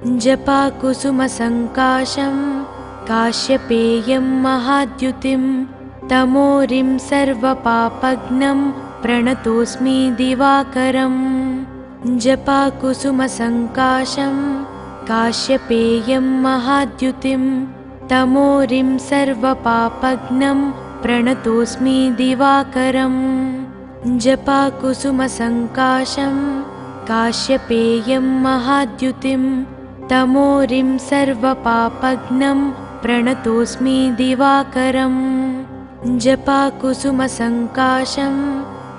जपाकुसुमसङ्काशं काश्यपेयं महाद्युतिं तमोरिं सर्वपापघ्नं प्रणतोऽस्मि दिवाकरम्। जपाकुसुमसङ्काशं काश्यपेयं महाद्युतिं तमोरिं सर्वपापघ्नं प्रणतोऽस्मि दिवाकरम्। जपाकुसुमसङ्काशं काश्यपेयं महाद्युतिं तमोरिं सर्वपापघ्नं प्रणतोऽस्मि दिवाकरम्। जपाकुसुमसङ्काशं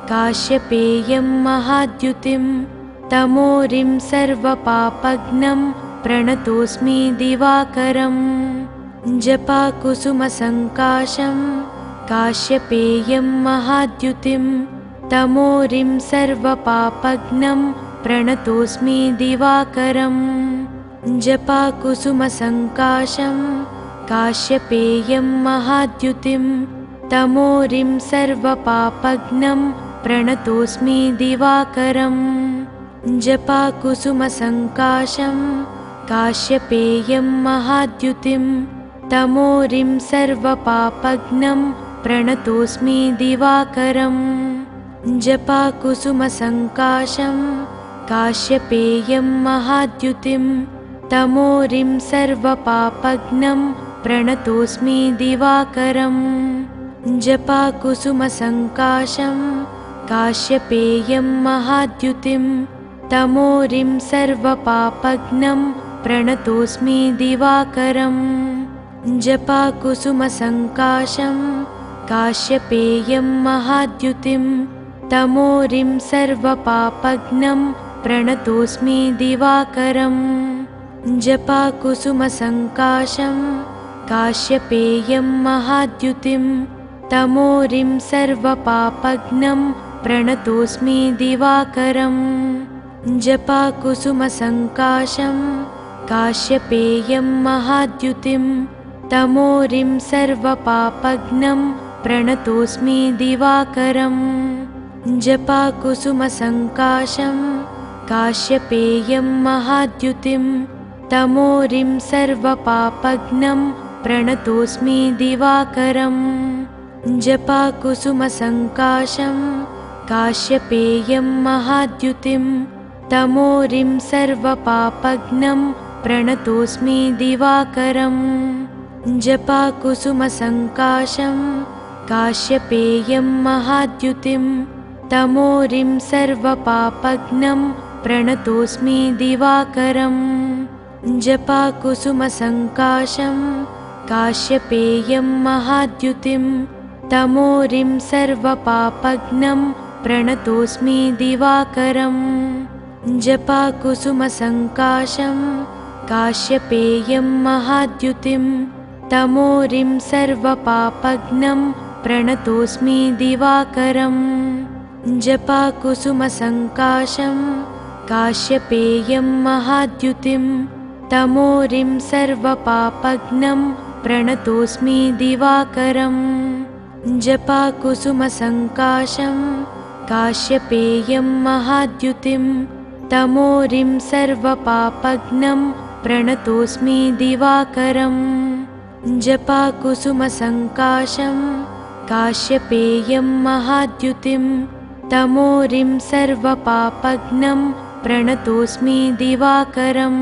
काश्यपेयं महाद्युतिं तमोरिं सर्वपापघ्नं प्रणतोऽस्मि दिवाकरम्। जपाकुसुमसङ्काशं काश्यपेयं महाद्युतिं तमोरिं सर्वपापघ्नं प्रणतोऽस्मि दिवाकरम्। जपाकुसुमसङ्काशं काश्यपेयं महाद्युतिं तमोरिं सर्वपापघ्नं प्रणतोऽस्मि दिवाकरम्। जपाकुसुमसङ्काशं काश्यपेयं महाद्युतिं तमोरिं सर्वपापघ्नं प्रणतोऽस्मि दिवाकरम्। जपाकुसुमसङ्काशं काश्यपेयं महाद्युतिं तमोरिं सर्वपापघ्नं प्रणतोऽस्मि दिवाकरम्। जपाकुसुमसङ्काशं काश्यपेयं महाद्युतिं तमोरिं सर्वपापघ्नं प्रणतोऽस्मि दिवाकरम्। जपाकुसुमसङ्काशं काश्यपेयं महाद्युतिं तमोरिं सर्वपापघ्नं प्रणतोऽस्मि दिवाकरम्। जपाकुसुमसङ्काशं काश्यपेयं महाद्युतिं तमोरिं सर्वपापघ्नं प्रणतोऽस्मि दिवाकरम्। जपाकुसुमसङ्काशं काश्यपेयं महाद्युतिं तमोरिं सर्वपापघ्नं प्रणतोऽस्मि दिवाकरम्। जपाकुसुमसङ्काशं काश्यपेयं महाद्युतिं तमोरिं सर्वपापघ्नं प्रणतोऽस्मि दिवाकरम्। जपाकुसुमसङ्काशं काश्यपेयं महाद्युतिं तमोरिं सर्वपापघ्नं प्रणतोऽस्मि दिवाकरम्। जपाकुसुमसङ्काशं काश्यपेयं महाद्युतिं तमोरिं सर्वपापघ्नं प्रणतोऽस्मि दिवाकरम्। जपाकुसुमसङ्काशं काश्यपेयं महाद्युतिं तमोरिं सर्वपापघ्नं प्रणतोऽस्मि दिवाकरम्। जपाकुसुमसङ्काशं काश्यपेयं महाद्युतिं तमोरिं सर्वपापघ्नं प्रणतोऽस्मि दिवाकरम्। जपाकुसुमसङ्काशं काश्यपेयं महाद्युतिं तमोरिं सर्वपापघ्नं प्रणतोऽस्मि दिवाकरम्। जपाकुसुमसङ्काशं काश्यपेयं महाद्युतिं तमोरिं सर्वपापघ्नं प्रणतोऽस्मि दिवाकरम्। जपाकुसुमसङ्काशं काश्यपेयं महाद्युतिं तमोरिं सर्वपापघ्नं प्रणतोऽस्मि दिवाकरम्।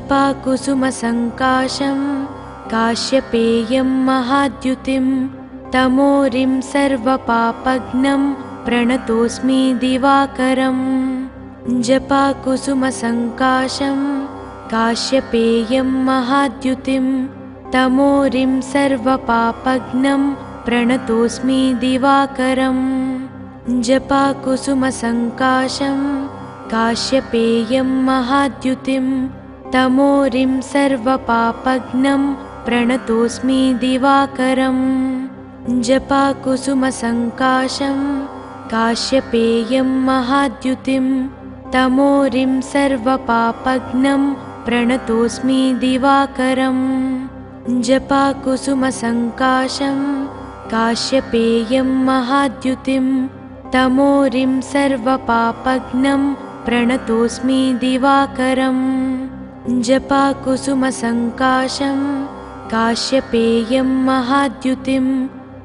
जपाकुसुमसङ्काशं काश्यपेयं महाद्युतिं तमोरिं सर्वपापघ्नं प्रणतोऽस्मि दिवाकरम्। जपाकुसुमसङ्काशं काश्यपेयं महाद्युतिं तमोरिं सर्वपापघ्नं प्रणतोऽस्मि दिवाकरम्। जपाकुसुमसङ्काशं काश्यपेयं महाद्युतिं तमोरिं सर्वपापघ्नं प्रणतोऽस्मि दिवाकरम्। जपाकुसुमसङ्काशं काश्यपेयं महाद्युतिं तमोरिं सर्वपापघ्नं प्रणतोऽस्मि दिवाकरम्। जपाकुसुमसङ्काशं काश्यपेयं महाद्युतिं तमोरिं सर्वपापघ्नं प्रणतोऽस्मि दिवाकरम्। जपाकुसुमसङ्काशं काश्यपेयं महाद्युतिं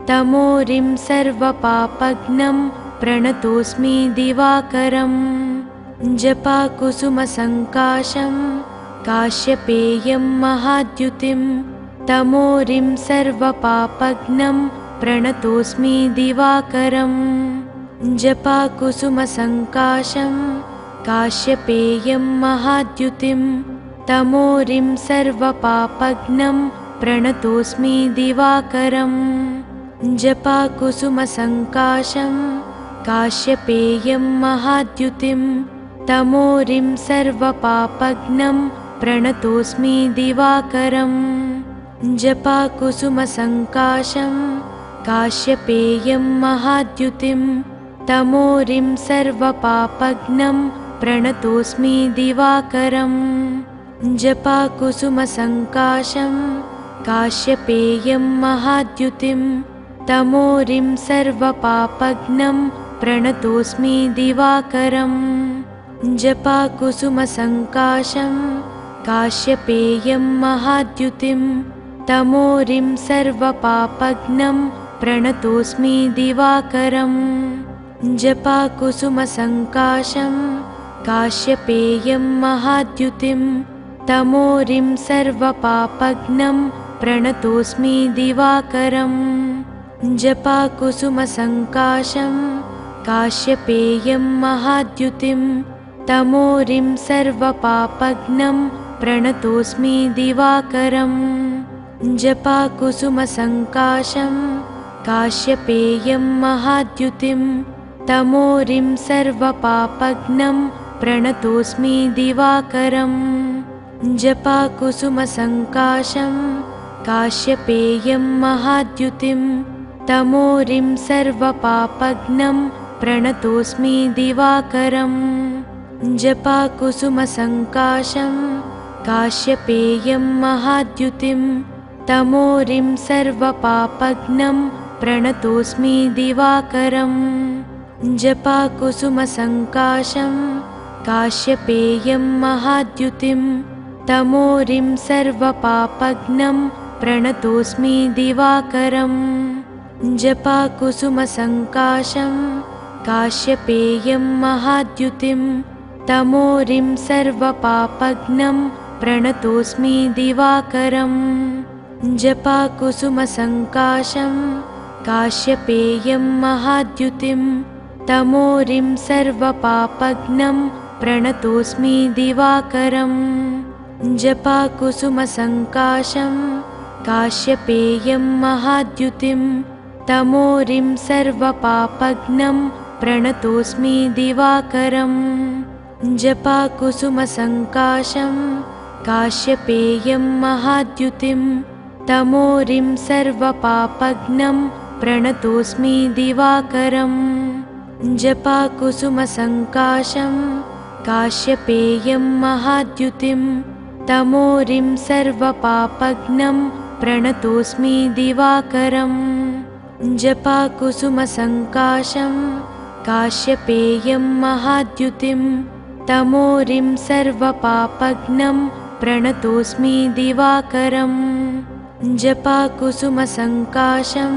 तमोरिं सर्वपापघ्नं प्रणतोऽस्मि दिवाकरम् जपाकुसुमसङ्काशं काश्यपेयं महाद्युतिं तमोरिं सर्वपापघ्नं प्रणतोऽस्मि दिवाकरम् जपाकुसुमसङ्काशं काश्यपेयं महाद्युतिं तमोरिं सर्वपापघ्नं प्रणतोऽस्मि दिवाकरम् जपाकुसुमसङ्काशं काश्यपेयं महाद्युतिं तमोरिं सर्वपापघ्नं प्रणतोऽस्मि दिवाकरम् जपाकुसुमसङ्काशं काश्यपेयं महाद्युतिं तमोरिं सर्वपापघ्नं प्रणतोऽस्मि दिवाकरम् जपाकुसुमसङ्काशं काश्यपेयं महाद्युतिं तमोरिं सर्वपापघ्नं प्रणतोऽस्मि दिवाकरम् जपाकुसुमसङ्काशं काश्यपेयं महाद्युतिं तमोरिं सर्वपापघ्नं प्रणतोऽस्मि दिवाकरम् जपाकुसुमसङ्काशं काश्यपेयं महाद्युतिं तमोरिं सर्वपापघ्नं प्रणतोऽस्मि दिवाकरम् जपाकुसुमसङ्काशं काश्यपेयं महाद्युतिं तमोरिं सर्वपापघ्नं प्रणतोऽस्मि दिवाकरम् जपाकुसुमसङ्काशं काश्यपेयं महाद्युतिं तमोरिं सर्वपापघ्नं प्रणतोऽस्मि दिवाकरम् जपाकुसुमसङ्काशं काश्यपेयं महाद्युतिं तमोरिं सर्वपापघ्नं प्रणतोऽस्मि दिवाकरम् जपाकुसुमसङ्काशं काश्यपेयं महाद्युतिं तमोरिं सर्वपापघ्नं प्रणतोऽस्मि दिवाकरम् जपाकुसुमसङ्काशं काश्यपेयं महाद्युतिं तमोरिं सर्वपापघ्नं प्रणतोऽस्मि दिवाकरम् जपाकुसुमसङ्काशं काश्यपेयं महाद्युतिं तमोरिं सर्वपापघ्नं प्रणतोऽस्मि दिवाकरम् जपाकुसुमसङ्काशं काश्यपेयं महाद्युतिं तमोरिं सर्वपापघ्नं प्रणतोऽस्मि दिवाकरम् जपाकुसुमसङ्काशं काश्यपेयं महाद्युतिं तमोरिं सर्वपापघ्नं प्रणतोऽस्मि दिवाकरम् जपाकुसुमसङ्काशं काश्यपेयं महाद्युतिं तमोरिं सर्वपापघ्नं प्रणतोऽस्मि दिवाकरम् जपाकुसुमसङ्काशं काश्यपेयं महाद्युतिं तमोरिं सर्वपापघ्नं प्रणतोऽस्मि दिवाकरम् जपाकुसुमसङ्काशं काश्यपेयं महाद्युतिं तमोरिं सर्वपापघ्नं प्रणतोऽस्मि दिवाकरम् जपाकुसुमसङ्काशं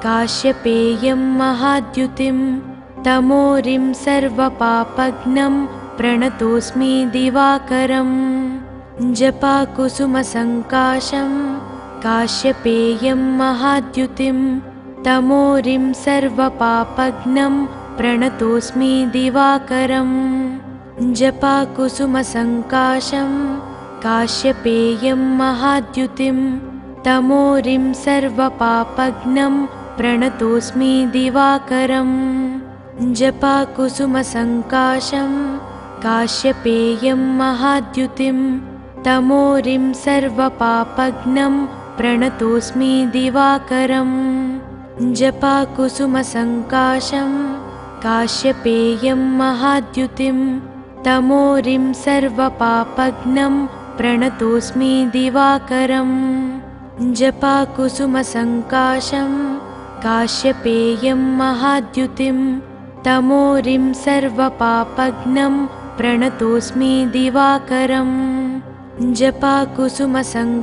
काश्यपेयं महाद्युतिं तमोरिं सर्वपापघ्नं प्रणतोऽस्मि दिवाकरम् जपाकुसुमसङ्काशं काश्यपेयं महाद्युतिं तमोरिं सर्वपापघ्नं प्रणतोऽस्मि दिवाकरम् जपाकुसुमसङ्काशं काश्यपेयं महाद्युतिं तमोरिं सर्वपापघ्नं प्रणतोऽस्मि दिवाकरम् जपाकुसुमसङ्काशं काश्यपेयं महाद्युतिं तमोरिं सर्वपापघ्नं प्रणतोऽस्मि दिवाकरम् जपाकुसुमसङ्काशं काश्यपेयं महाद्युतिं तमोरिं सर्वपापघ्नं प्रणतोऽस्मि दिवाकरम् जपाकुसुमसङ्काशं काश्यपेयं महाद्युतिं तमोरिं सर्वपापघ्नं प्रणतोऽस्मि दिवाकरम् जपाकुसुमसङ्काशं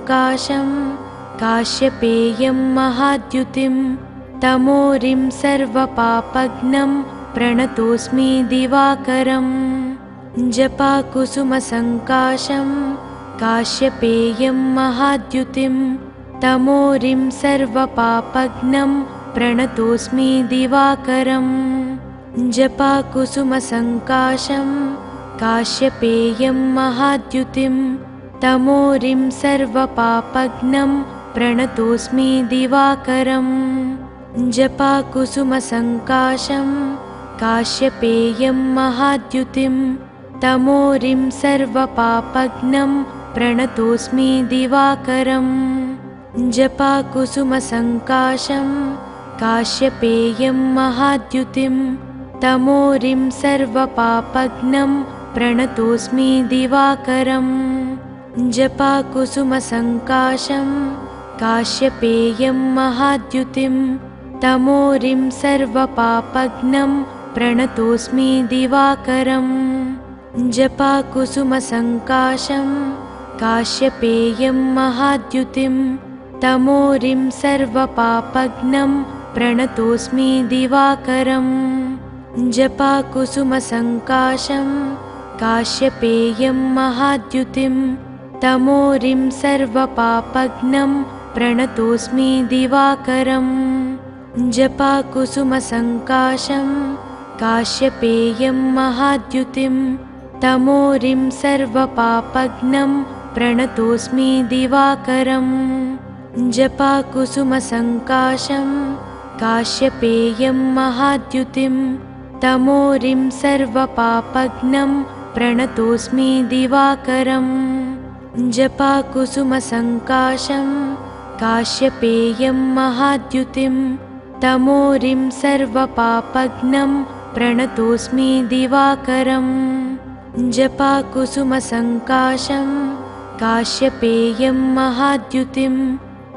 काश्यपेयं महाद्युतिं तमोरिं सर्वपापघ्नं प्रणतोऽस्मि दिवाकरम् जपाकुसुमसङ्काशं काश्यपेयं महाद्युतिं तमोरिं सर्वपापघ्नं प्रणतोऽस्मि दिवाकरम् जपाकुसुमसङ्काशं काश्यपेयं महाद्युतिं तमोरिं सर्वपापघ्नं प्रणतोऽस्मि दिवाकरम् जपाकुसुमसङ्काशं काश्यपेयं महाद्युतिं तमोरिं सर्वपापघ्नं प्रणतोऽस्मि दिवाकरम् जपाकुसुमसङ्काशं काश्यपेयं महाद्युतिं तमोरिं सर्वपापघ्नं प्रणतोऽस्मि दिवाकरम् जपाकुसुमसङ्काशं काश्यपेयं महाद्युतिं तमोरिं सर्वपापघ्नं प्रणतोऽस्मि दिवाकरम् जपाकुसुमसङ्काशं काश्यपेयं महाद्युतिं तमोरिं सर्वपापघ्नं प्रणतोऽस्मि दिवाकरम् जपाकुसुमसङ्काशं काश्यपेयं महाद्युतिं तमोरिं सर्वपापघ्नं प्रणतोऽस्मि दिवाकरम् जपाकुसुमसङ्काशं काश्यपेयं महाद्युतिं तमोरिं सर्वपापघ्नं प्रणतोऽस्मि दिवाकरम् जपाकुसुमसङ्काशं काश्यपेयं महाद्युतिं तमोरिं सर्वपापघ्नं प्रणतोऽस्मि दिवाकरम् जपाकुसुमसङ्काशं काश्यपेयं महाद्युतिं तमोरिं सर्वपापघ्नं प्रणतोऽस्मि दिवाकरम् जपाकुसुमसङ्काशं काश्यपेयं महाद्युतिं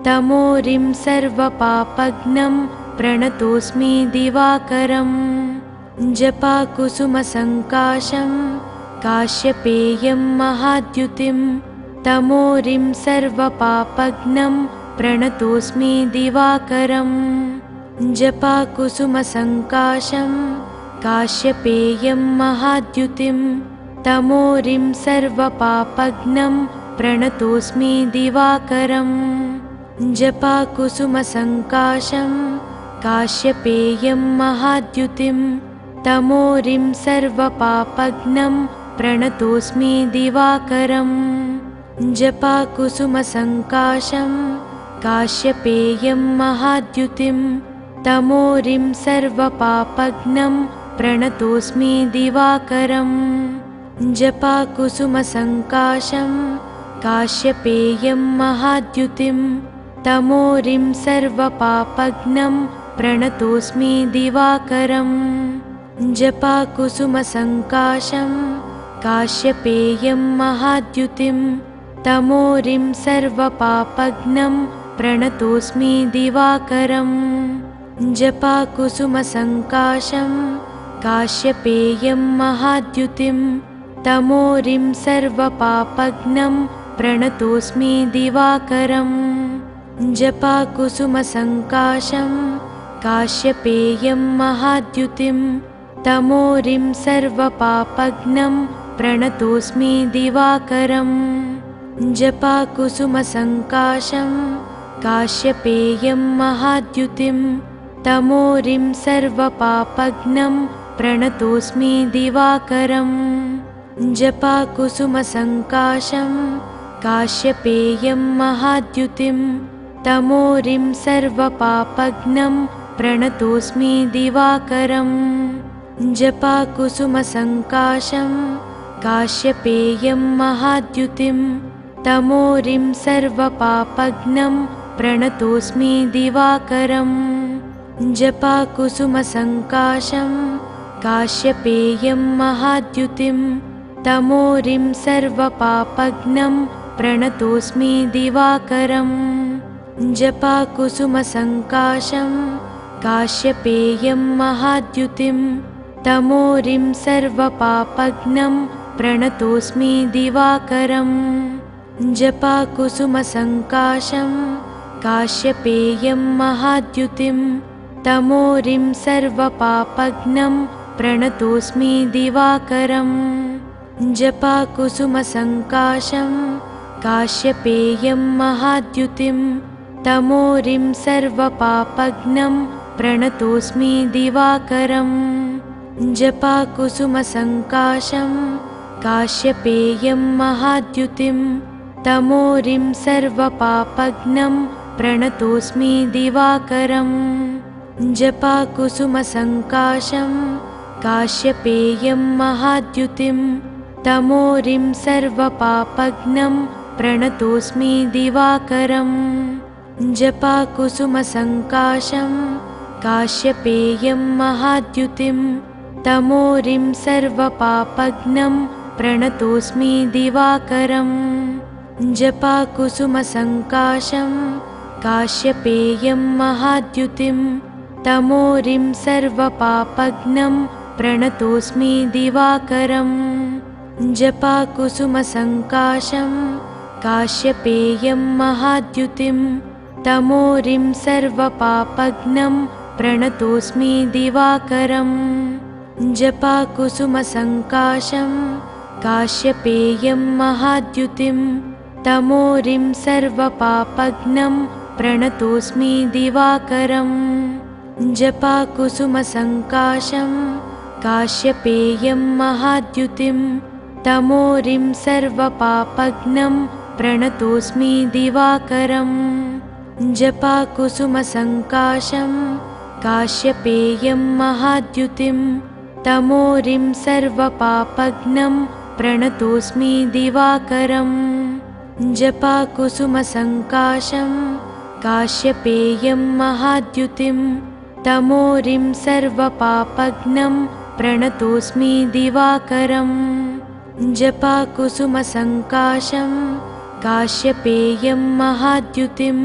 तमोरिं सर्वपापघ्नं प्रणतोऽस्मि दिवाकरम् जपाकुसुमसङ्काशं काश्यपेयं महाद्युतिं तमोरिं सर्वपापघ्नं प्रणतोऽस्मि दिवाकरम् जपाकुसुमसङ्काशं काश्यपेयं महाद्युतिं तमोरिं सर्वपापघ्नं प्रणतोऽस्मि दिवाकरम् जपाकुसुमसङ्काशं काश्यपेयं महाद्युतिं तमोरिं सर्वपापघ्नं प्रणतोऽस्मि दिवाकरम् जपाकुसुमसङ्काशं काश्यपेयं महाद्युतिं तमोरिं सर्वपापघ्नं प्रणतोऽस्मि दिवाकरम् जपाकुसुमसङ्काशं काश्यपेयं महाद्युतिं तमोरिं सर्वपापघ्नं प्रणतोऽस्मि दिवाकरम् जपाकुसुमसङ्काशं काश्यपेयं महाद्युतिं तमोरिं सर्वपापघ्नं प्रणतोऽस्मि दिवाकरम् जपाकुसुमसङ्काशं काश्यपेयं महाद्युतिं तमोरिं सर्वपापघ्नं प्रणतोऽस्मि दिवाकरम् जपाकुसुमसङ्काशं काश्यपेयं महाद्युतिं तमोरिं सर्वपापघ्नं प्रणतोऽस्मि दिवाकरम् जपाकुसुमसङ्काशं काश्यपेयं महाद्युतिं तमोरिं सर्वपापघ्नं प्रणतोऽस्मि दिवाकरम् जपाकुसुमसङ्काशं काश्यपेयं महाद्युतिं तमोरिं सर्वपापघ्नं प्रणतोऽस्मि दिवाकरम् जपाकुसुमसङ्काशं काश्यपेयं महाद्युतिं तमोरिं सर्वपापघ्नं प्रणतोऽस्मि दिवाकरम् जपाकुसुमसङ्काशं काश्यपेयं महाद्युतिं तमोरिं सर्वपापघ्नं प्रणतोऽस्मि दिवाकरम् जपाकुसुमसङ्काशं काश्यपेयं महाद्युतिं तमोरिं सर्वपापघ्नं प्रणतोऽस्मि दिवाकरम् जपाकुसुमसङ्काशं काश्यपेयं महाद्युतिं तमोरिं सर्वपापघ्नं प्रणतोऽस्मि दिवाकरम् जपाकुसुमसङ्काशं काश्यपेयं महाद्युतिं तमोरिं सर्वपापघ्नं प्रणतोऽस्मि दिवाकरम् जपाकुसुमसङ्काशं काश्यपेयं महाद्युतिं तमोरिं सर्वपापघ्नं प्रणतोऽस्मि दिवाकरम् जपाकुसुमसङ्काशं काश्यपेयं महाद्युतिं तमोरिं सर्वपापघ्नं प्रणतोऽस्मि दिवाकरम् जपाकुसुमसङ्काशं काश्यपेयं महाद्युतिं तमोरिं सर्वपापघ्नं प्रणतोऽस्मि दिवाकरम् जपाकुसुमसङ्काशं काश्यपेयं महाद्युतिं तमोरिं सर्वपापघ्नं प्रणतोऽस्मि दिवाकरम् जपाकुसुमसङ्काशं काश्यपेयं महाद्युतिं तमोरिं सर्वपापघ्नं प्रणतोऽस्मि दिवाकरम् जपाकुसुमसङ्काशं काश्यपेयं महाद्युतिं तमोरिं सर्वपापघ्नं प्रणतोऽस्मि दिवाकरम् जपाकुसुमसङ्काशं काश्यपेयं महाद्युतिं तमोरिं सर्वपापघ्नं प्रणतोऽस्मि दिवाकरम् जपाकुसुमसङ्काशं काश्यपेयं महाद्युतिं तमोरिं सर्वपापघ्नं प्रणतोऽस्मि दिवाकरम् जपाकुसुमसङ्काशं काश्यपेयं महाद्युतिं तमोरिं सर्वपापघ्नं प्रणतोऽस्मि दिवाकरम् जपाकुसुमसङ्काशं काश्यपेयं महाद्युतिं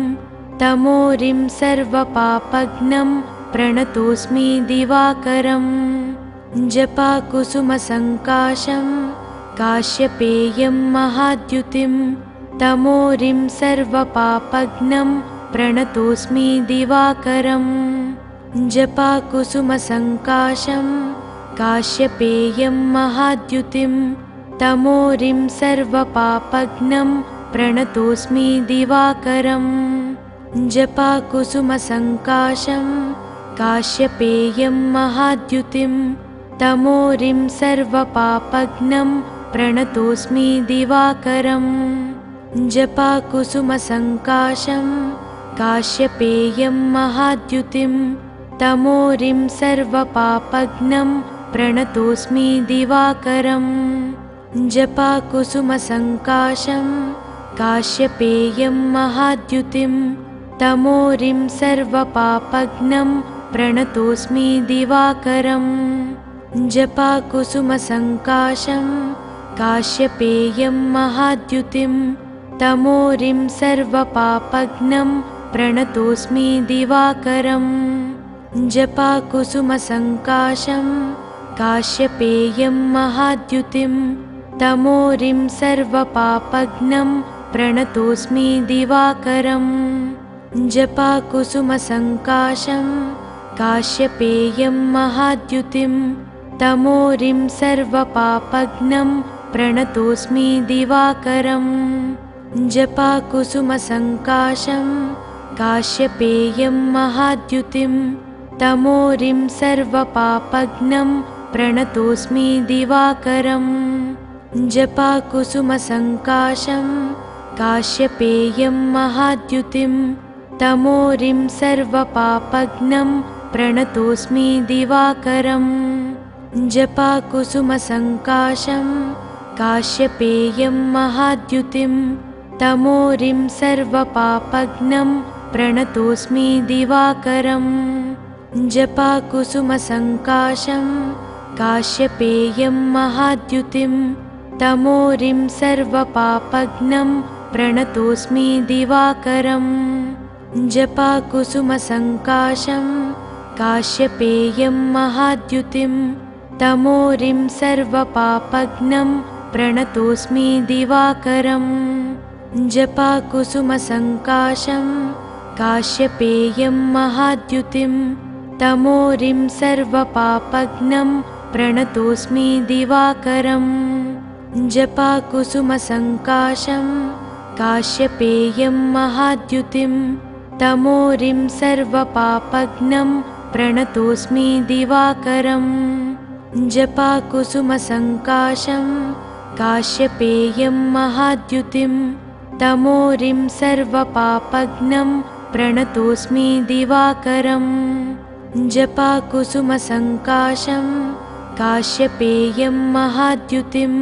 तमोरिं सर्वपापघ्नं प्रणतोऽस्मि दिवाकरम् जपाकुसुमसङ्काशं काश्यपेयं महाद्युतिं तमोरिं सर्वपापघ्नं प्रणतोऽस्मि दिवाकरम् जपाकुसुमसङ्काशं काश्यपेयं महाद्युतिं तमोरिं सर्वपापघ्नं प्रणतोऽस्मि दिवाकरम् जपाकुसुमसङ्काशं काश्यपेयं महाद्युतिं तमोरिं सर्वपापघ्नं प्रणतोऽस्मि दिवाकरम् जपाकुसुमसङ्काशं काश्यपेयं महाद्युतिं तमोरिं सर्वपापघ्नं प्रणतोऽस्मि दिवाकरम् जपाकुसुमसङ्काशं काश्यपेयं महाद्युतिं तमोरिं सर्वपापघ्नं प्रणतोऽस्मि दिवाकरम् जपाकुसुमसङ्काशं काश्यपेयं महाद्युतिं तमोरिं सर्वपापघ्नं प्रणतोऽस्मि दिवाकरम् जपाकुसुमसङ्काशं काश्यपेयं महाद्युतिं तमोरिं सर्वपापघ्नं प्रणतोऽस्मि दिवाकरम् जपाकुसुमसङ्काशं काश्यपेयं महाद्युतिं तमोरिं सर्वपापघ्नं प्रणतोऽस्मि दिवाकरम् जपाकुसुमसङ्काशं काश्यपेयं महाद्युतिं तमोरिं सर्वपापघ्नं प्रणतोऽस्मि दिवाकरम् जपाकुसुमसङ्काशं काश्यपेयं महाद्युतिं तमोरिं सर्वपापघ्नं प्रणतोऽस्मि दिवाकरम् जपाकुसुमसङ्काशं काश्यपेयं महाद्युतिं तमोरिं सर्वपापघ्नं प्रणतोऽस्मि दिवाकरम् जपाकुसुमसङ्काशं काश्यपेयं महाद्युतिं तमोरिं सर्वपापघ्नं प्रणतोऽस्मि दिवाकरम् जपाकुसुमसङ्काशं काश्यपेयं महाद्युतिं तमोरिं सर्वपापघ्नं प्रणतोऽस्मि दिवाकरम् जपाकुसुमसङ्काशं काश्यपेयं महाद्युतिं तमोरिं सर्वपापघ्नं प्रणतोऽस्मि दिवाकरम् जपाकुसुमसङ्काशं काश्यपेयं महाद्युतिं तमोरिं सर्वपापघ्नं प्रणतोऽस्मि दिवाकरम् जपाकुसुमसङ्काशं काश्यपेयं महाद्युतिं तमोरिं सर्वपापघ्नं प्रणतोऽस्मि दिवाकरम् जपाकुसुमसङ्काशं काश्यपेयं महाद्युतिं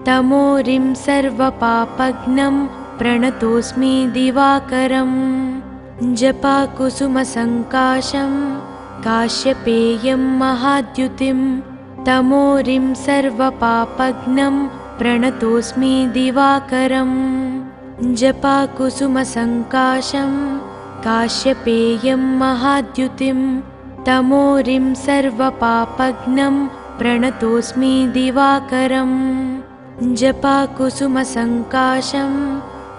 तमोरिं सर्वपापघ्नं प्रणतोऽस्मि दिवाकरम् जपाकुसुमसङ्काशं काश्यपेयं महाद्युतिं तमोरिं सर्वपापघ्नं प्रणतोऽस्मि दिवाकरम् जपाकुसुमसङ्काशं काश्यपेयं महाद्युतिं तमोरिं सर्वपापघ्नं प्रणतोऽस्मि दिवाकरम् जपाकुसुमसङ्काशं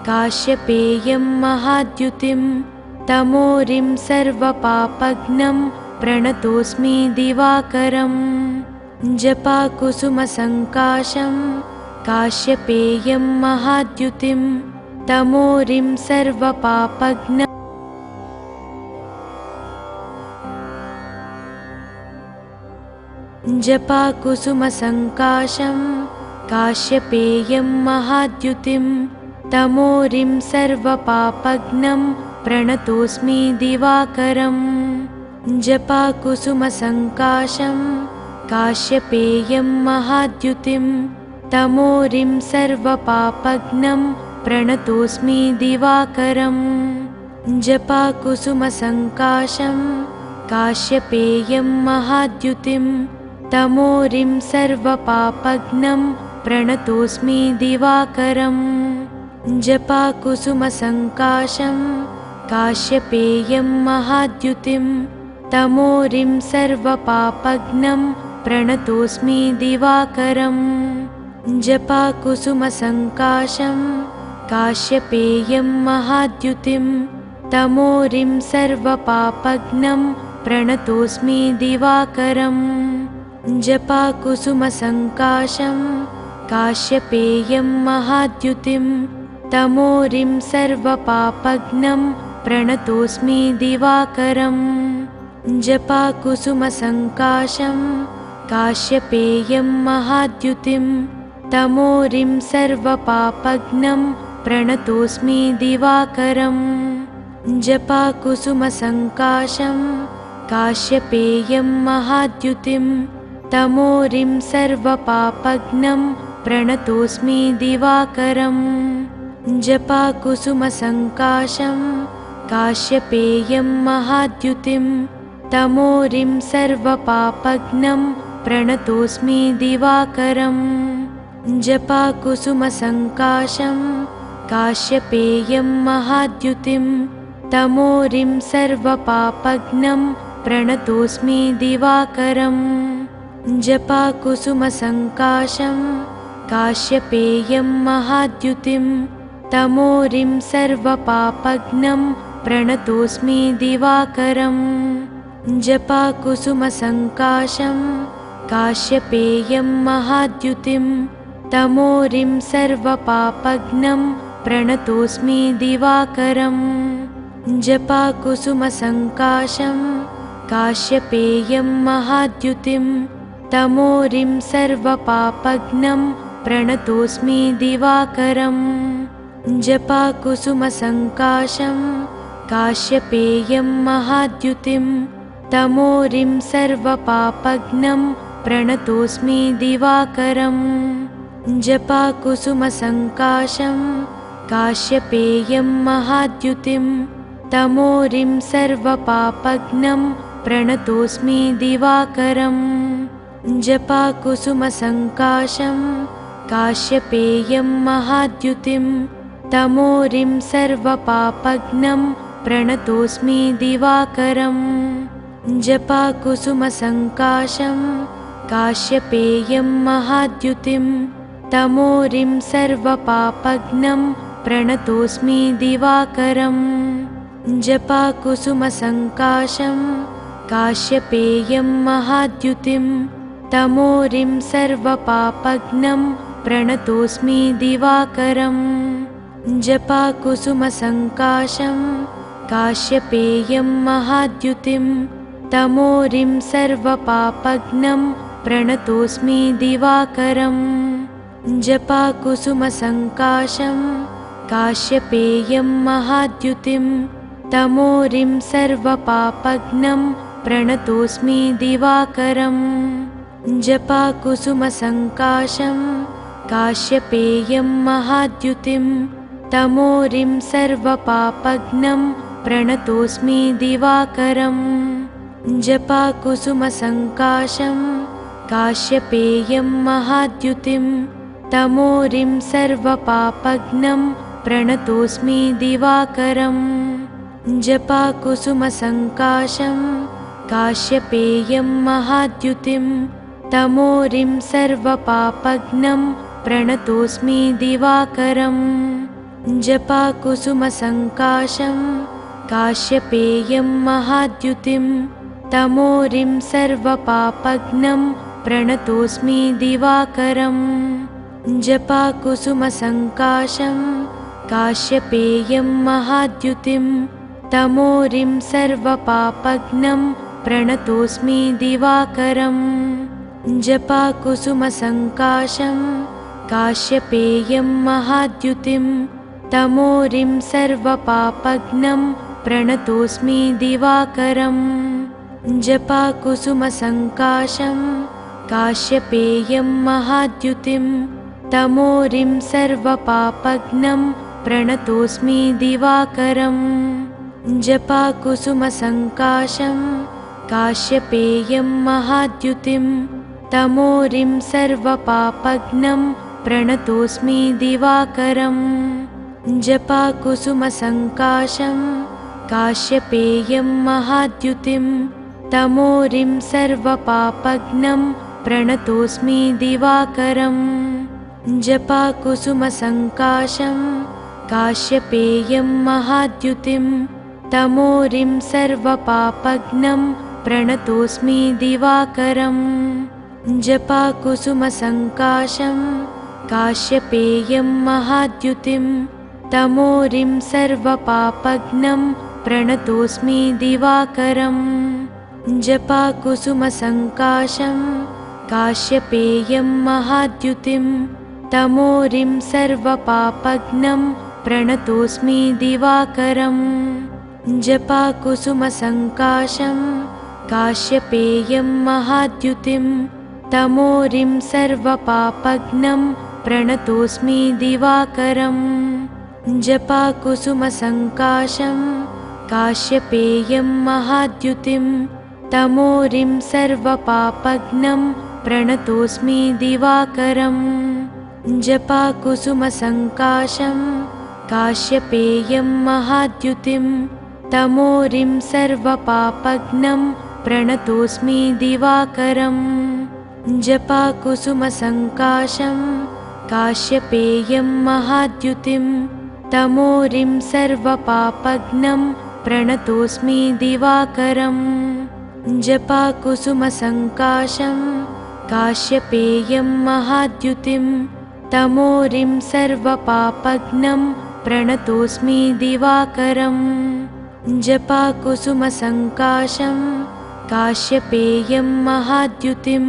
काश्यपेयं महाद्युतिं तमोरिं सर्वपापघ्नं प्रणतोऽस्मि दिवाकरम् जपाकुसुमसङ्काशं काश्यपेयं महाद्युतिं तमोरिं सर्वपापघ्नं जपाकुसुमसङ्काशं काश्यपेयं महाद्युतिं तमोरिं सर्वपापघ्नं प्रणतोऽस्मि दिवाकरम् जपाकुसुमसङ्काशं काश्यपेयं महाद्युतिं तमोरिं सर्वपापघ्नं प्रणतोऽस्मि दिवाकरम् जपाकुसुमसङ्काशं काश्यपेयं महाद्युतिं तमोरिं सर्वपापघ्नं प्रणतोऽस्मि दिवाकरम् जपाकुसुमसङ्काशं काश्यपेयं महाद्युतिं तमोरिं सर्वपापघ्नं प्रणतोऽस्मि दिवाकरम् जपाकुसुमसङ्काशं काश्यपेयं महाद्युतिं तमोरिं सर्वपापघ्नं प्रणतोऽस्मि दिवाकरम् जपाकुसुमसङ्काशं काश्यपेयं महाद्युतिं तमोरिं सर्वपापघ्नं प्रणतोऽस्मि दिवाकरम् जपाकुसुमसङ्काशं काश्यपेयं महाद्युतिं तमोरिं सर्वपापघ्नं प्रणतोऽस्मि दिवाकरम् जपाकुसुमसङ्काशं काश्यपेयं महाद्युतिं तमोरिं सर्वपापघ्नं प्रणतोऽस्मि दिवाकरम् जपाकुसुमसङ्काशं काश्यपेयं महाद्युतिं तमोरिं सर्वपापघ्नं प्रणतोऽस्मि दिवाकरम् जपाकुसुमसङ्काशं काश्यपेयं महाद्युतिं तमोरिं सर्वपापघ्नं प्रणतोऽस्मि दिवाकरम् जपाकुसुमसङ्काशं काश्यपेयं महाद्युतिं तमोरिं सर्वपापघ्नं प्रणतोऽस्मि दिवाकरम् जपाकुसुमसङ्काशं काश्यपेयं महाद्युतिं तमोरिं सर्वपापघ्नं प्रणतोऽस्मि दिवाकरम् जपाकुसुमसङ्काशं काश्यपेयं महाद्युतिं तमोरिं सर्वपापघ्नं प्रणतोऽस्मि दिवाकरम् जपाकुसुमसङ्काशं काश्यपेयं महाद्युतिं तमोरिं सर्वपापघ्नं प्रणतोऽस्मि दिवाकरम् जपाकुसुमसङ्काशं काश्यपेयं महाद्युतिं तमोरिं सर्वपापघ्नं प्रणतोऽस्मि दिवाकरम् जपाकुसुमसङ्काशं काश्यपेयं महाद्युतिं तमोरिं सर्वपापघ्नं प्रणतोऽस्मि दिवाकरम् जपाकुसुमसङ्काशं काश्यपेयं महाद्युतिं तमोरिं सर्वपापघ्नं प्रणतोऽस्मि दिवाकरं। जपाकुसुमसङ्काशं काश्यपेयं महाद्युतिं तमोरिं सर्वपापघ्नं प्रणतोऽस्मि दिवाकरं। जपाकुसुमसङ्काशं काश्यपेयं महाद्युतिं तमोरिं सर्वपापघ्नं प्रणतोऽस्मि दिवाकरं। जपाकुसुमसङ्काशं काश्यपेयं महाद्युतिं तमोरिं सर्वपापघ्नं प्रणतोऽस्मि दिवाकरं। जपाकुसुमसङ्काशं काश्यपेयं महाद्युतिं तमोरिं सर्वपापघ्नं प्रणतोऽस्मि दिवाकरं। जपाकुसुमसङ्काशं काश्यपेयं महाद्युतिं तमोरिं सर्वपापघ्नं प्रणतोऽस्मि दिवाकरं। जपाकुसुमसङ्काशं काश्यपेयं महाद्युतिं तमोरिं सर्वपापघ्नं प्रणतोऽस्मि दिवाकरं। जपाकुसुमसङ्काशं काश्यपेयं महाद्युतिं तमोरिं सर्वपापघ्नं प्रणतोऽस्मि दिवाकरं। जपाकुसुमसङ्काशं काश्यपेयं महाद्युतिं तमोरिं सर्वपापघ्नं प्रणतोऽस्मि दिवाकरं। जपाकुसुमसङ्काशं काश्यपेयं महाद्युतिं तमोरिं सर्वपापघ्नं प्रणतोऽस्मि दिवाकरं। जपाकुसुमसङ्काशं काश्यपेयं महाद्युतिं तमोरिं सर्वपापघ्नं प्रणतोऽस्मि दिवाकरं। जपाकुसुमसङ्काशं काश्यपेयं महाद्युतिं तमोरिं सर्वपापघ्नं प्रणतोऽस्मि दिवाकरं। जपाकुसुमसङ्काशं काश्यपेयं महाद्युतिं तमोरिं सर्वपापघ्नं प्रणतोऽस्मि दिवाकरं। जपाकुसुमसङ्काशं काश्यपेयं महाद्युतिं तमोरिं सर्वपापघ्नं प्रणतोऽस्मि दिवाकरं। जपाकुसुमसङ्काशं काश्यपेयं महाद्युतिं तमोरिं सर्वपापघ्नं प्रणतोऽस्मि दिवाकरं। जपाकुसुमसङ्काशं काश्यपेयं महाद्युतिं तमोरिं सर्वपापघ्नं प्रणतोऽस्मि दिवाकरं। जपाकुसुमसङ्काशं काश्यपेयं महाद्युतिं तमोरिं सर्वपापघ्नं प्रणतोऽस्मि दिवाकरं। जपाकुसुमसङ्काशं काश्यपेयं महाद्युतिं तमोरिं सर्वपापघ्नं प्रणतोऽस्मि दिवाकरं। जपाकुसुमसङ्काशं काश्यपेयं महाद्युतिं तमोरिं सर्वपापघ्नं प्रणतोऽस्मि दिवाकरं। जपाकुसुमसङ्काशं काश्यपेयं महाद्युतिं तमोरिं सर्वपापघ्नं प्रणतोऽस्मि दिवाकरं। जपाकुसुमसङ्काशं काश्यपेयं महाद्युतिं तमोरिं सर्वपापघ्नं प्रणतोऽस्मि दिवाकरं। जपाकुसुमसङ्काशं काश्यपेयं महाद्युतिं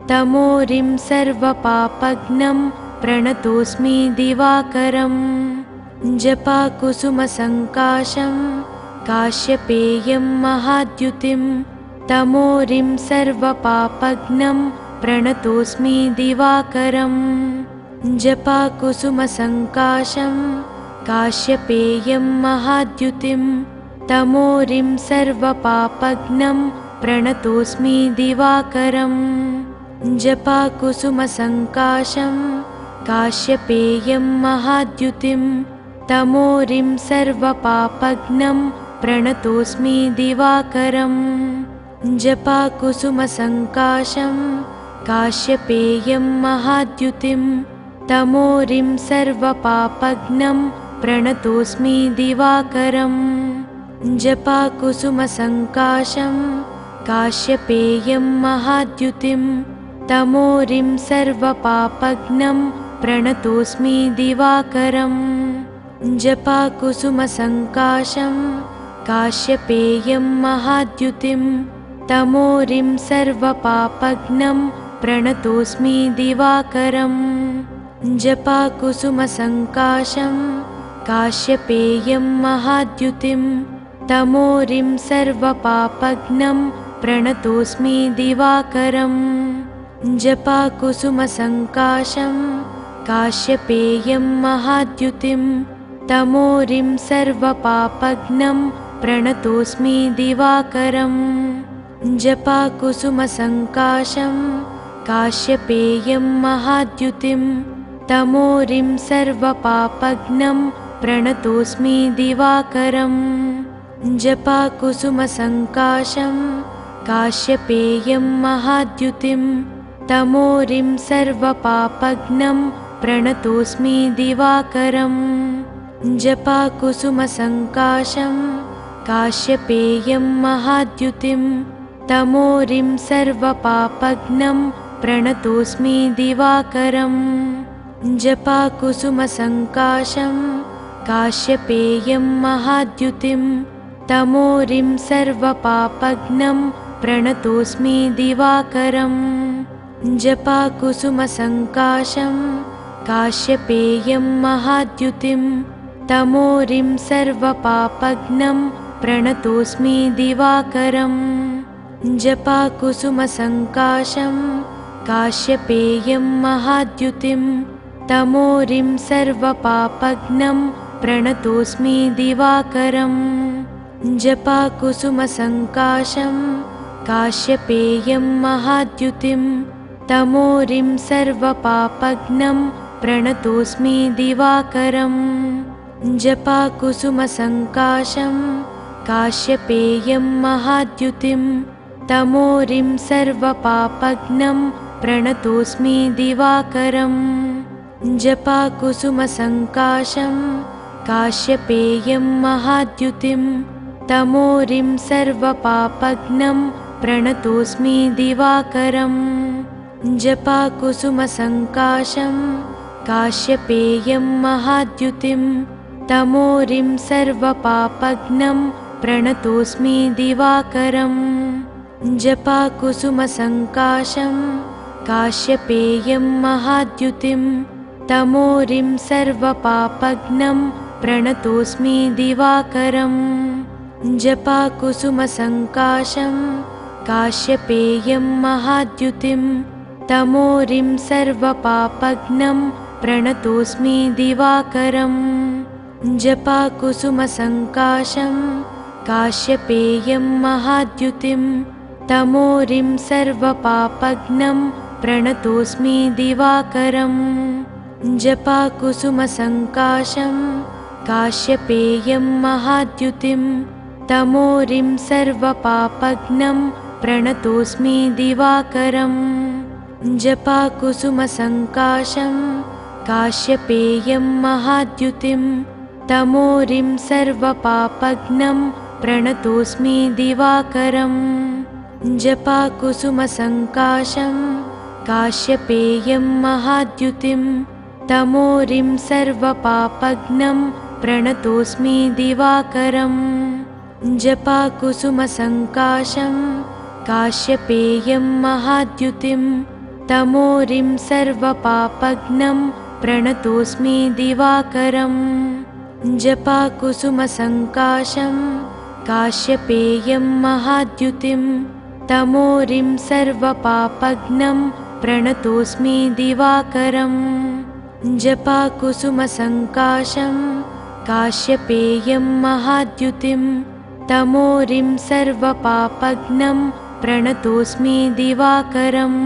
तमोरिं सर्वपापघ्नं प्रणतोऽस्मि दिवाकरं। जपाकुसुमसङ्काशं काश्यपेयं महाद्युतिं तमोरिं सर्वपापघ्नं प्रणतोऽस्मि दिवाकरं। जपाकुसुमसङ्काशं काश्यपेयं महाद्युतिं तमोरिं सर्वपापघ्नं प्रणतोऽस्मि दिवाकरं। जपाकुसुमसङ्काशं काश्यपेयं महाद्युतिं तमोरिं सर्वपापघ्नं प्रणतोऽस्मि दिवाकरं। जपाकुसुमसङ्काशं काश्यपेयं महाद्युतिं तमोरिं सर्वपापघ्नं प्रणतोऽस्मि दिवाकरम् जपाकुसुमसङ्काशं काश्यपेयं महाद्युतिं तमोरिं सर्वपापघ्नं प्रणतोऽस्मि दिवाकरम् जपाकुसुमसङ्काशं काश्यपेयं महाद्युतिं तमोरिं सर्वपापघ्नं प्रणतोऽस्मि दिवाकरम् जपाकुसुमसङ्काशं काश्यपेयं महाद्युतिं तमोरिं सर्वपापघ्नं प्रणतोऽस्मि दिवाकरम् जपाकुसुमसङ्काशं काश्यपेयं महाद्युतिं तमोरिं सर्वपापघ्नं प्रणतोऽस्मि दिवाकरम् जपाकुसुमसङ्काशं काश्यपेयं महाद्युतिं तमोरिं सर्वपापघ्नं प्रणतोऽस्मि दिवाकरम् जपाकुसुमसङ्काशं काश्यपेयं महाद्युतिं तमोरिं सर्वपापघ्नं प्रणतोऽस्मि दिवाकरम् जपाकुसुमसङ्काशं काश्यपेयं महाद्युतिं तमोरिं सर्वपापघ्नं प्रणतोऽस्मि दिवाकरम् जपाकुसुमसङ्काशं काश्यपेयं महाद्युतिं तमोरिं सर्वपापघ्नं प्रणतोऽस्मि दिवाकरम् जपाकुसुमसङ्काशं काश्यपेयं महाद्युतिं तमोरिं सर्वपापघ्नं प्रणतोऽस्मि दिवाकरम् जपाकुसुमसङ्काशं काश्यपेयं महाद्युतिं तमोरिं सर्वपापघ्नं प्रणतोऽस्मि दिवाकरम् जपाकुसुमसङ्काशं काश्यपेयं महाद्युतिं तमोरिं सर्वपापघ्नं प्रणतोऽस्मि दिवाकरम् जपाकुसुमसङ्काशं काश्यपेयं महाद्युतिं तमोरिं सर्वपापघ्नं प्रणतोऽस्मि दिवाकरम् जपाकुसुमसङ्काशं काश्यपेयं महाद्युतिं तमोरिं सर्वपापघ्नं प्रणतोऽस्मि दिवाकरम् जपाकुसुमसङ्काशं काश्यपेयं महाद्युतिं तमोरिं सर्वपापघ्नं प्रणतोऽस्मि दिवाकरम् जपाकुसुमसङ्काशं काश्यपेयं महाद्युतिं तमोरिं सर्वपापघ्नं प्रणतोऽस्मि दिवाकरम् जपाकुसुमसङ्काशं काश्यपेयं महाद्युतिं तमोरिं सर्वपापघ्नं प्रणतोऽस्मि दिवाकरम् जपाकुसुमसङ्काशं काश्यपेयं महाद्युतिं तमोरिं सर्वपापघ्नं प्रणतोऽस्मि दिवाकरम् जपाकुसुमसङ्काशं काश्यपेयं महाद्युतिं तमोरिं सर्वपापघ्नं प्रणतोऽस्मि दिवाकरम् जपाकुसुमसङ्काशं काश्यपेयं महाद्युतिं तमोरिं सर्वपापघ्नं प्रणतोऽस्मि दिवाकरम् जपाकुसुमसङ्काशं काश्यपेयं महाद्युतिं तमोरिं सर्वपापघ्नं प्रणतोऽस्मि दिवाकरम् जपाकुसुमसङ्काशं काश्यपेयं महाद्युतिं तमोरिं सर्वपापघ्नं प्रणतोऽस्मि दिवाकरम् जपाकुसुमसङ्काशं काश्यपेयं महाद्युतिं तमोरिं सर्वपापघ्नं प्रणतोऽस्मि दिवाकरम् जपाकुसुमसङ्काशं काश्यपेयं महाद्युतिं तमोरिं सर्वपापघ्नं प्रणतोऽस्मि दिवाकरम्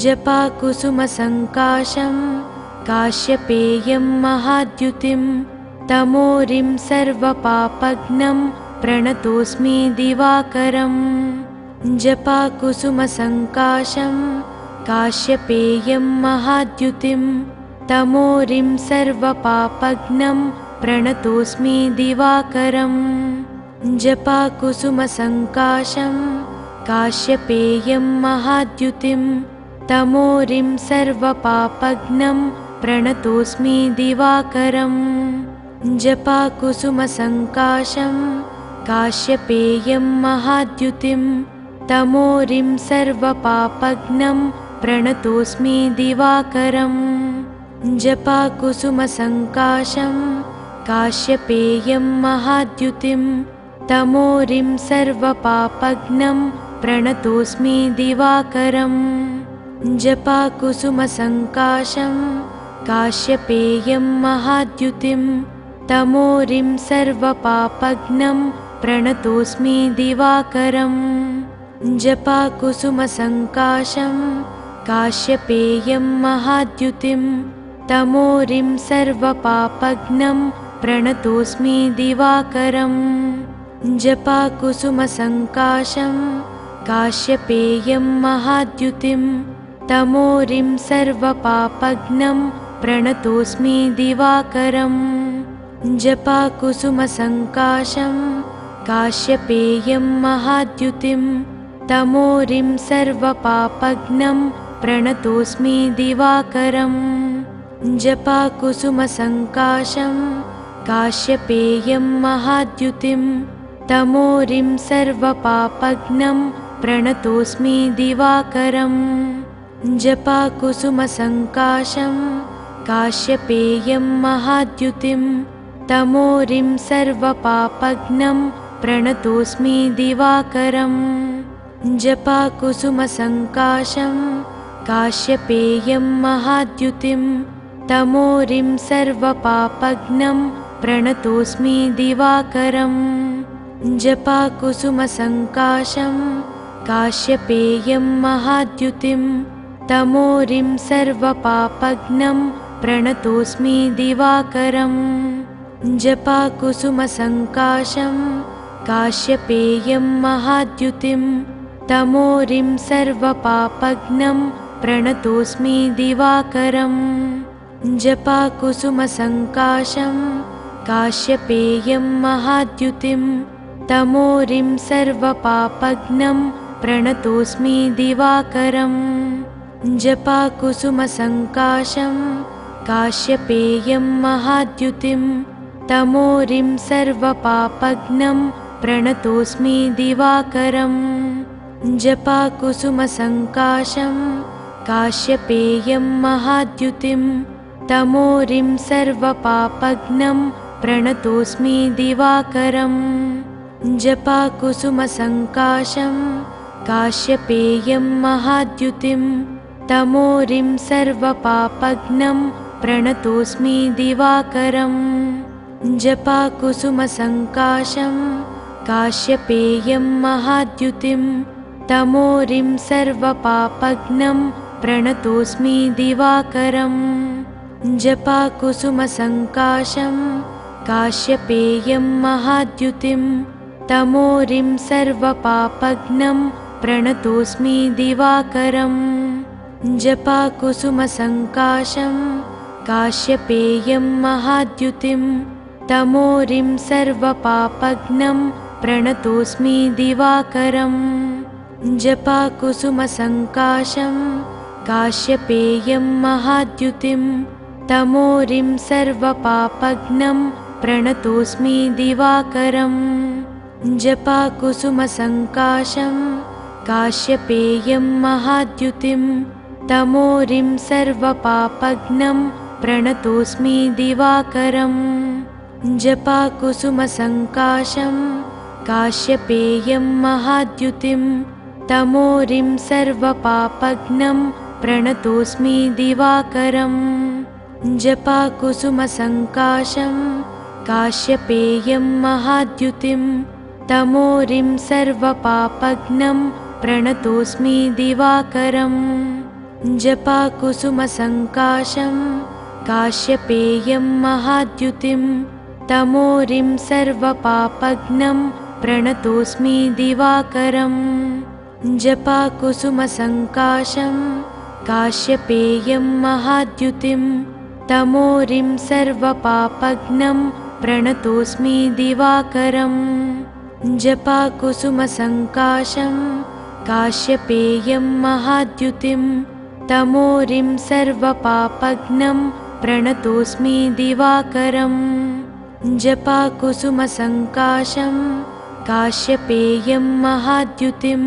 जपाकुसुमसङ्काशं काश्यपेयं महाद्युतिं तमोरिं सर्वपापघ्नं प्रणतोऽस्मि दिवाकरम् जपाकुसुमसङ्काशं काश्यपेयं महाद्युतिं तमोरिं सर्वपापघ्नं प्रणतोऽस्मि दिवाकरं। जपाकुसुमसङ्काशं काश्यपेयं महाद्युतिं तमोरिं सर्वपापघ्नं प्रणतोऽस्मि दिवाकरं। जपाकुसुमसङ्काशं काश्यपेयं महाद्युतिं तमोरिं सर्वपापघ्नं प्रणतोऽस्मि दिवाकरं। जपाकुसुमसङ्काशं काश्यपेयं महाद्युतिं तमोरिं सर्वपापघ्नं प्रणतोऽस्मि दिवाकरं। जपाकुसुमसङ्काशं काश्यपेयं महाद्युतिं तमोरिं सर्वपापघ्नं प्रणतोऽस्मि दिवाकरं। जपाकुसुमसङ्काशं काश्यपेयं महाद्युतिं तमोरिं सर्वपापघ्नं प्रणतोऽस्मि दिवाकरं। जपाकुसुमसङ्काशं काश्यपेयं महाद्युतिं तमोरिं सर्वपापघ्नं प्रणतोऽस्मि दिवाकरं। जपाकुसुमसङ्काशं काश्यपेयं महाद्युतिं तमोरिं सर्वपापघ्नं प्रणतोऽस्मि दिवाकरं। जपाकुसुमसङ्काशं काश्यपेयं महाद्युतिं तमोरिं सर्वपापघ्नं प्रणतोऽस्मि दिवाकरं। जपाकुसुमसङ्काशं काश्यपेयं महाद्युतिं तमोरिं सर्वपापघ्नं प्रणतोऽस्मि दिवाकरं। जपाकुसुमसङ्काशं काश्यपेयं महाद्युतिं तमोरिं सर्वपापघ्नं प्रणतोऽस्मि दिवाकरं। जपाकुसुमसङ्काशं काश्यपेयं महाद्युतिं तमोरिं सर्वपापघ्नं प्रणतोऽस्मि दिवाकरं। जपाकुसुमसङ्काशं काश्यपेयं महाद्युतिं तमोरिं सर्वपापघ्नं प्रणतोऽस्मि दिवाकरं। जपाकुसुमसङ्काशं काश्यपेयं महाद्युतिं तमोरिं सर्वपापघ्नं प्रणतोऽस्मि दिवाकरं। जपाकुसुमसङ्काशं काश्यपेयं महाद्युतिं तमोरिं सर्वपापघ्नं प्रणतोऽस्मि दिवाकरं। जपाकुसुमसङ्काशं काश्यपेयं महाद्युतिं तमोरिं सर्वपापघ्नं प्रणतोऽस्मि दिवाकरं। जपाकुसुमसङ्काशं काश्यपेयं महाद्युतिं तमोरिं सर्वपापघ्नं प्रणतोऽस्मि दिवाकरं। जपाकुसुमसङ्काशं काश्यपेयं महाद्युतिं तमोरिं सर्वपापघ्नं प्रणतोऽस्मि दिवाकरं। जपाकुसुमसङ्काशं काश्यपेयं महाद्युतिं तमोरिं सर्वपापघ्नं प्रणतोऽस्मि दिवाकरं। जपाकुसुमसङ्काशं काश्यपेयं महाद्युतिं तमोरिं सर्वपापघ्नं प्रणतोऽस्मि दिवाकरं। जपाकुसुमसङ्काशं काश्यपेयं महाद्युतिं तमोरिं सर्वपापघ्नं प्रणतोऽस्मि दिवाकरं। जपाकुसुमसङ्काशं काश्यपेयं महाद्युतिं तमोरिं सर्वपापघ्नं प्रणतोऽस्मि दिवाकरं। जपाकुसुमसङ्काशं काश्यपेयं महाद्युतिं तमोरिं सर्वपापघ्नं प्रणतोऽस्मि दिवाकरं। जपाकुसुमसङ्काशं काश्यपेयं महाद्युतिं तमोरिं सर्वपापघ्नं प्रणतोऽस्मि दिवाकरं। जपाकुसुमसङ्काशं काश्यपेयं महाद्युतिं तमोरिं सर्वपापघ्नं प्रणतोऽस्मि दिवाकरं। जपाकुसुमसङ्काशं काश्यपेयं महाद्युतिं तमोरिं सर्वपापघ्नं प्रणतोऽस्मि दिवाकरम् जपाकुसुमसङ्काशं काश्यपेयं महाद्युतिं तमोरिं सर्वपापघ्नं प्रणतोऽस्मि दिवाकरम् जपाकुसुमसङ्काशं काश्यपेयं महाद्युतिं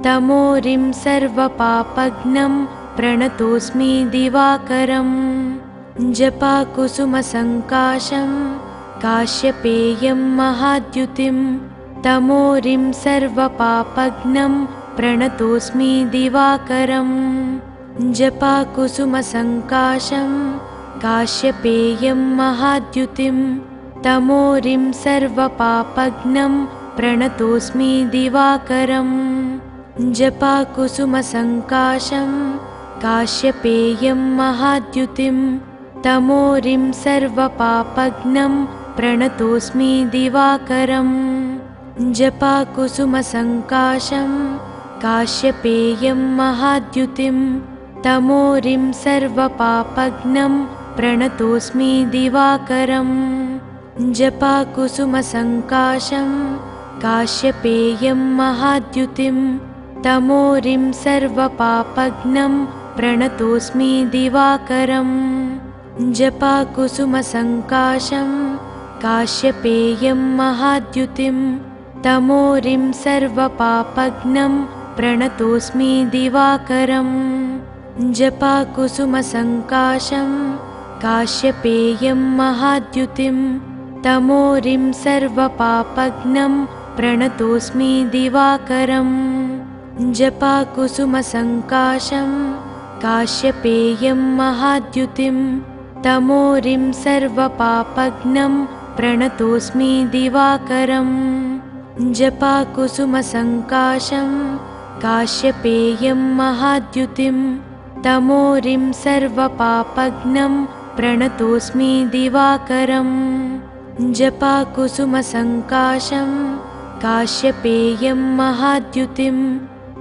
तमोरिं सर्वपापघ्नं प्रणतोऽस्मि दिवाकरम् जपाकुसुमसङ्काशं काश्यपेयं महाद्युतिं तमोरिं सर्वपापघ्नं प्रणतोऽस्मि दिवाकरम् जपाकुसुमसङ्काशं काश्यपेयं महाद्युतिं तमोरिं सर्वपापघ्नं प्रणतोऽस्मि दिवाकरम् जपाकुसुमसङ्काशं काश्यपेयं महाद्युतिं तमोरिं सर्वपापघ्नं प्रणतोऽस्मि दिवाकरम् जपाकुसुमसङ्काशं काश्यपेयं महाद्युतिं तमोरिं सर्वपापघ्नं प्रणतोऽस्मि दिवाकरम् जपाकुसुमसङ्काशं काश्यपेयं महाद्युतिं तमोरिं सर्वपापघ्नं प्रणतोऽस्मि दिवाकरम् जपाकुसुमसङ्काशं काश्यपेयं महाद्युतिं तमोरिं सर्वपापघ्नं प्रणतोऽस्मि दिवाकरम् जपाकुसुमसङ्काशं काश्यपेयं महाद्युतिं तमोरिं सर्वपापघ्नं प्रणतोऽस्मि दिवाकरम् जपाकुसुमसङ्काशं काश्यपेयं महाद्युतिं तमोरिं सर्वपापघ्नं प्रणतोऽस्मि दिवाकरम् जपाकुसुमसङ्काशं काश्यपेयं महाद्युतिं तमोरिं सर्वपापघ्नं प्रणतोऽस्मि दिवाकरम् जपाकुसुमसङ्काशं काश्यपेयं महाद्युतिं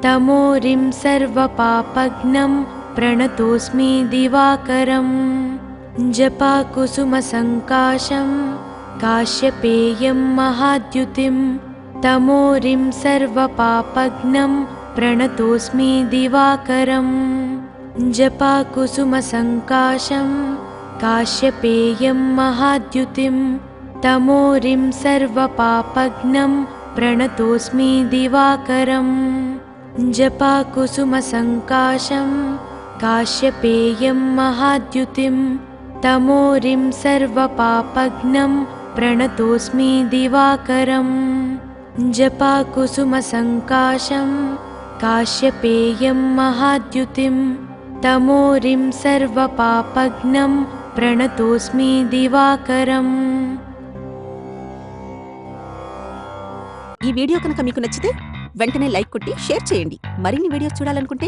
तमोरिं सर्वपापघ्नं प्रणतोऽस्मि दिवाकरम् जपाकुसुमसङ्काशं काश्यपेयं महाद्युतिं तमोरिं सर्वपापघ्नं प्रणतोऽस्मि दिवाकरम् जपाकुसुमसङ्काशं काश्यपेयं महाद्युतिं तमोरिं सर्वपापघ्नं प्रणतोऽस्मि दिवाकरम् जपाकुसुमसङ्काशं काश्यपेयं महाद्युतिं तमोरिं सर्वपापघ्नं प्रणतोऽस्मि दिवाकरम् जपाकुसुमसङ्काशं काश्यपेयं महाद्युतिं तमोरिं सर्वपापघ्नं प्रणतोऽस्मि दिवाकरम्। ఈ వీడియో కనుక మీకు నచ్చితే వెంటనే లైక్ కొట్టి షేర్ చేయండి. మరిన్ని వీడియోస్ చూడాలనుకుంటే